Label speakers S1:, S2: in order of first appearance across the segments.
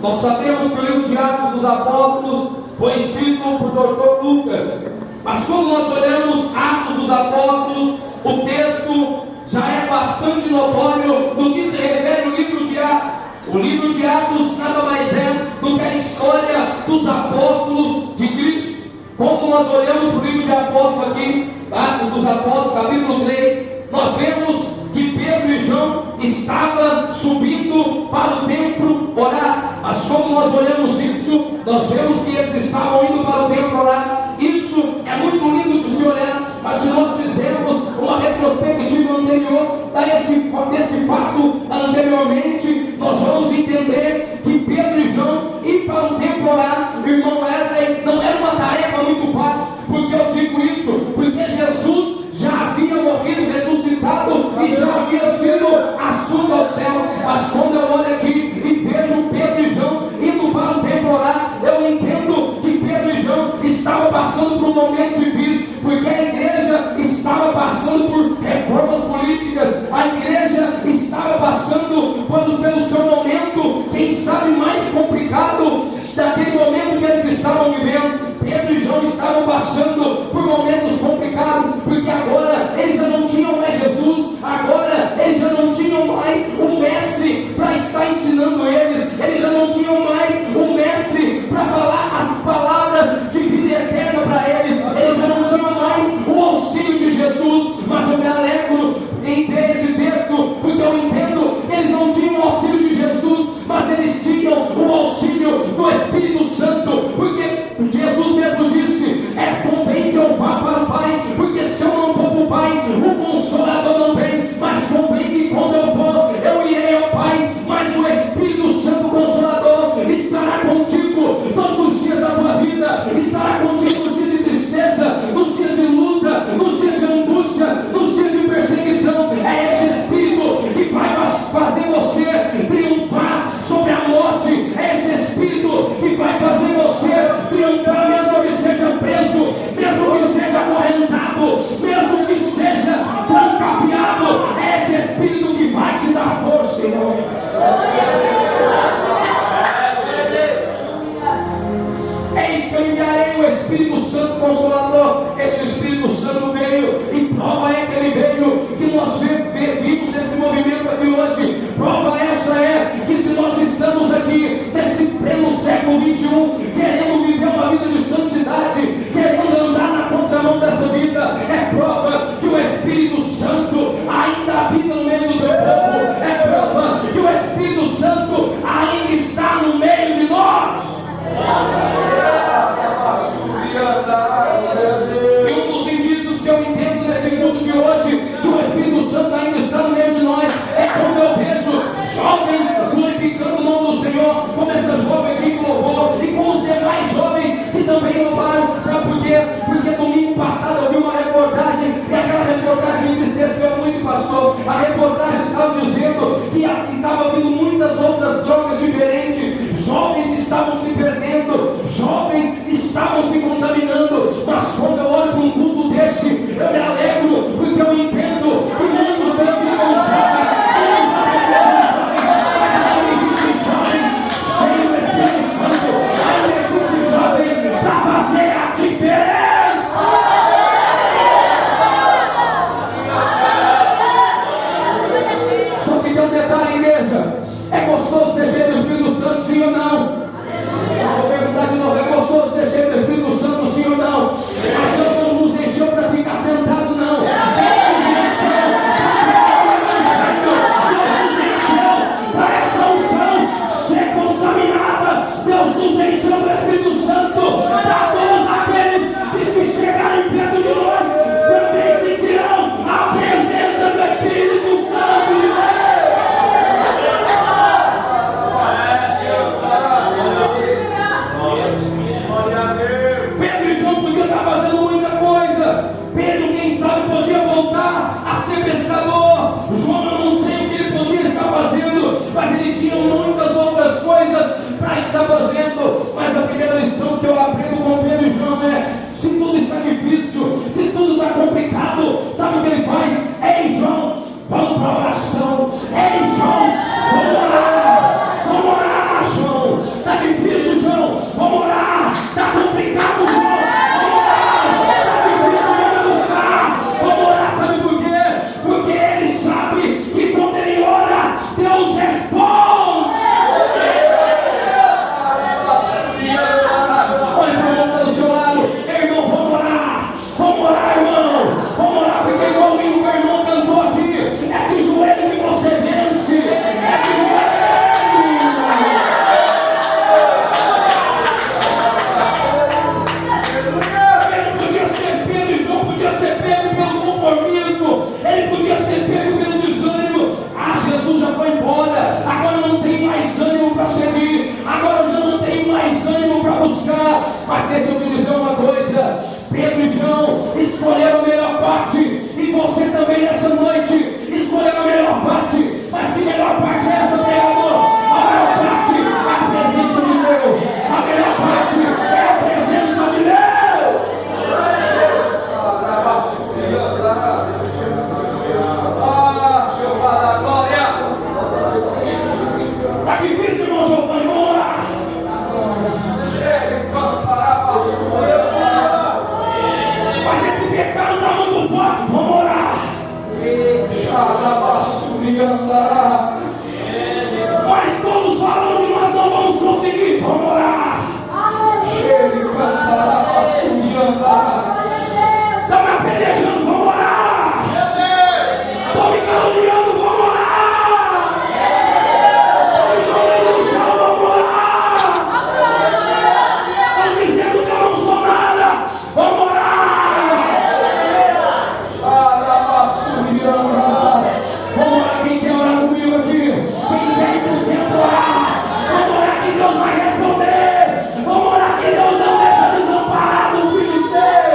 S1: Nós sabemos que o livro de Atos dos Apóstolos foi escrito por Dr. Lucas, mas quando nós olhamos Atos dos Apóstolos, o texto já é bastante notório no que se refere ao livro de Atos. O livro de Atos nada mais é do que a história dos apóstolos de Cristo. Quando nós olhamos o livro de Apóstolos aqui, Atos dos Apóstolos, capítulo 3, nós vemos que Pedro e João estavam subindo para o templo orar. Mas quando nós olhamos isso, nós vemos que eles estavam indo para o templo orar. Isso é muito lindo de se olhar, mas se nós fizermos uma retrospectiva anterior desse fato anteriormente, nós vamos entender que Pedro e João ir para o templo orar, irmão Wesley, não era uma tarefa muito fácil. Por que eu digo isso? Porque Jesus já havia morrido, ressuscitado e já havia sido assunto ao céu. Mas quando eu olho aqui e vejo Pedro e João indo para o templo orar, eu entendo que Pedro e João estavam passando por um momento difícil, porque a igreja estava passando por reformas políticas, a igreja estava passando pelo seu momento, quem sabe mais complicado daquele momento que eles estavam vivendo. Pedro e João estavam passando por momentos complicados, porque agora eles já não tinham mais Jesus, agora eles já não tinham mais um mestre para estar ensinando eles já não tinham mais um mestre para falar as palavras de vida eterna para eles difícil, irmão Giovanni, vamos orar. Mas esse pecado está muito forte, vamos orar. Mas todos falando que nós não vamos conseguir, vamos orar. Estão me apedrejando, vamos orar. Estão me caluniando, vamos orar. Estão me jogando no chão, vamos orar. Estão dizendo que eu não sou nada, vamos orar. Vamos orar, quem quer orar comigo aqui? Quem quer ir por dentro orar? Vamos orar que Deus vai responder. Vamos orar que Deus não deixa desamparado o filho de ser.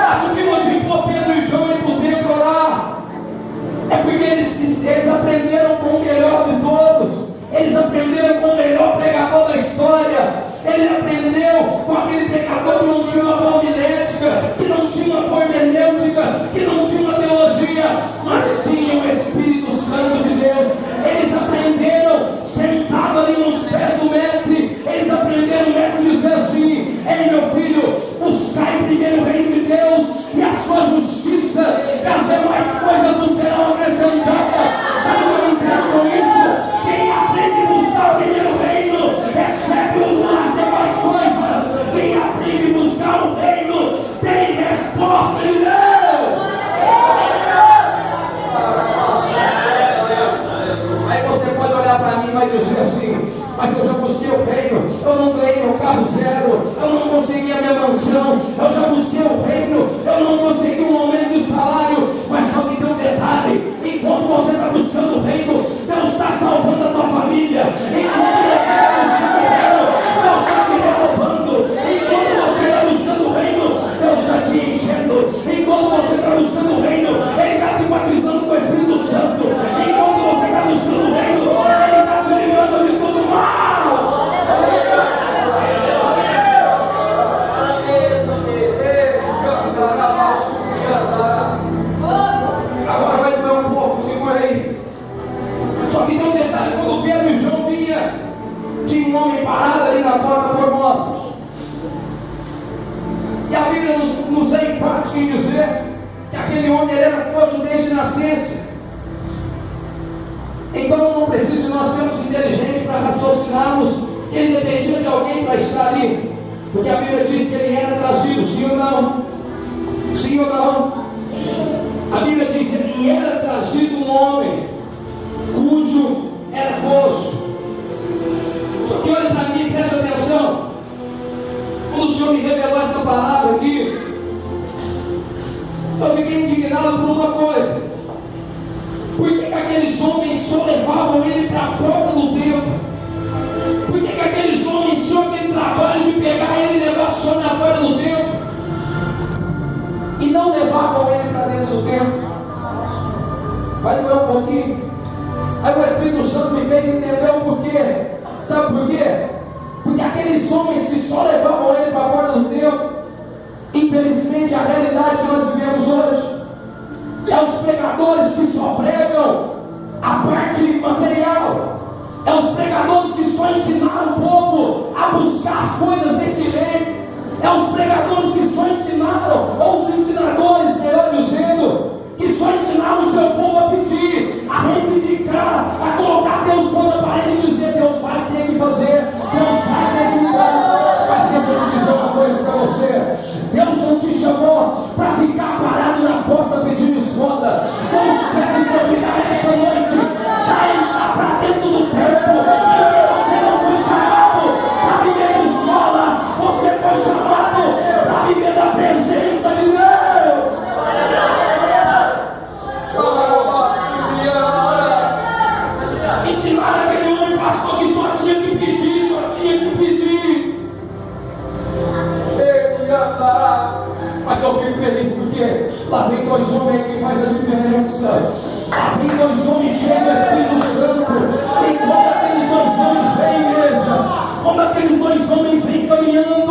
S1: Acho que motivou Pedro e João ir por dentro orar. É porque eles aprenderam com o melhor de todos. Eles aprenderam com o melhor pregador da história. Ele aprendeu com aquele pregador que não tinha uma boa homilética, que não tinha uma boa hermenêutica, que não tinha uma teologia, mas tinha o Espírito Santo de Deus. Eles aprenderam sentado ali nos pés do mestre. Eles aprenderam o mestre dizer assim: ei, meu filho, buscai primeiro o reino de Deus e a sua justiça, e as demais coisas vos serão acrescentadas. Sabe o que eu entendo com isso? Quem aprende a buscar o primeiro reino recebe as demais coisas. Quem aprende a buscar o reino tem resposta de Deus. Aí você pode olhar para mim e vai dizer assim: mas eu já busquei o reino, eu não ganhei meu carro zero, eu não consegui a minha mansão, eu já busquei o reino, eu não consegui um aumento de salário. Mas só que tem um detalhe: enquanto você está buscando o reino, Deus está salvando a tua família. Enquanto você está buscando o reino, Deus está te renovando. Enquanto você está buscando o reino, Deus está te enchendo. Enquanto você está buscando o reino, Ele está te batizando com o Espírito Santo. Enquanto você está buscando o reino, Ele está te livrando de todo mal. Agora vai doer um pouco, segura aí. Só que tem um detalhe: quando Pedro e João vinha, tinha um homem parado ali na porta formosa. E a Bíblia nos é enfática em dizer que aquele homem era coxo desde nascença. Então não precisa nós sermos inteligentes para raciocinarmos que ele dependia de alguém para estar ali, porque a Bíblia diz que ele era trazido, sim ou não? Sim ou não? A Bíblia diz que ele era trazido um homem cujo era coxo. Só que olha para mim, preste atenção. Quando o Senhor me revelou essa palavra aqui, eu fiquei indignado por uma coisa: por que aqueles homens só levavam ele para a porta do templo? Por que aqueles homens tinham aquele trabalho de pegar ele e levar só na porta do templo e não levavam ele para dentro do templo? Vai doer um pouquinho. Aí o Espírito Santo me fez entender o porquê. Sabe por quê? Porque aqueles homens que só levavam ele para a porta do templo, infelizmente a realidade que nós vivemos hoje é os pregadores que só pregam a parte material. É os pregadores que só ensinaram o povo a buscar as coisas desse reino. É os pregadores que só ensinaram, ou os ensinadores, melhor dizendo, que só ensinaram o seu povo a pedir, a reivindicar, a colocar Deus contra a parede e dizer: Deus vai ter que fazer, Deus vai ter que mudar. Mas deixa eu te dizer uma coisa para você: Deus não te chamou para ficar parado na porta pedindo esmola. Deus quer te convidar essa noite para entrar para dentro do templo, porque você não foi chamado para viver de esmola, você foi chamado para viver da presença de Deus. Ensinaram aquele homem pastor que só tinha que pedir, só tinha que pedir. Mas eu fico feliz porque lá vem dois homens que faz a diferença. Lá vem dois homens cheios do Espírito Santo. E quando aqueles dois homens vêm, igreja, quando aqueles dois homens vêm caminhando,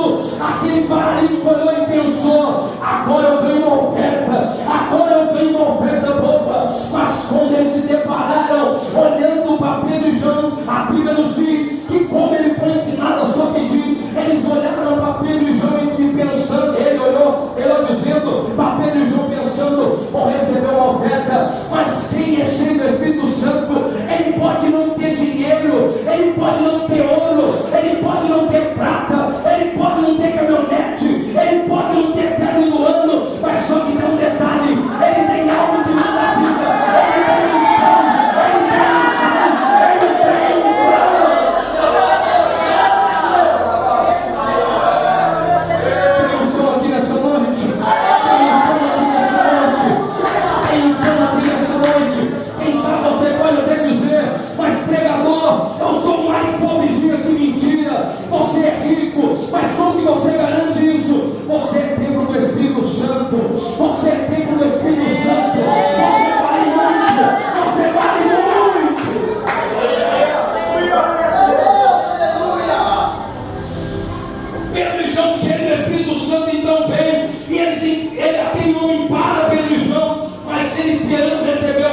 S1: paralítico olhou e pensou: agora eu ganho uma oferta, agora eu ganho uma oferta boba. Mas quando eles se depararam, olhando para Pedro e João, a Bíblia nos diz que, como ele foi ensinado a só pedir, eles olharam para Pedro e João e pensando, ele olhou dizendo para Pedro e João pensando: vou receber uma oferta. Mas quem é cheio do Espírito Santo, ele pode não ter dinheiro, ele pode não ter ouro, ele pode não ter prata, ele pode não ter caminhonete, ele pode não ter terno no ano, mas só que tem um detalhe: ele tem algo que muda a vida, ele tem unção, ele tem unção, ele tem unção. Tem unção aqui nessa noite, tem unção aqui nessa noite, tem unção aqui nessa noite. Quem sabe você pode até dizer: mas pregador, eu sou o mais pobrezinho aqui. Mentira, você é rico. Mas como que você garante isso? Você é templo do Espírito Santo, você é templo do Espírito Santo, você vale muito, você vale muito. Pedro e João, cheios do Espírito Santo, então vem, e aquele homem para Pedro e João, mas ele esperando receber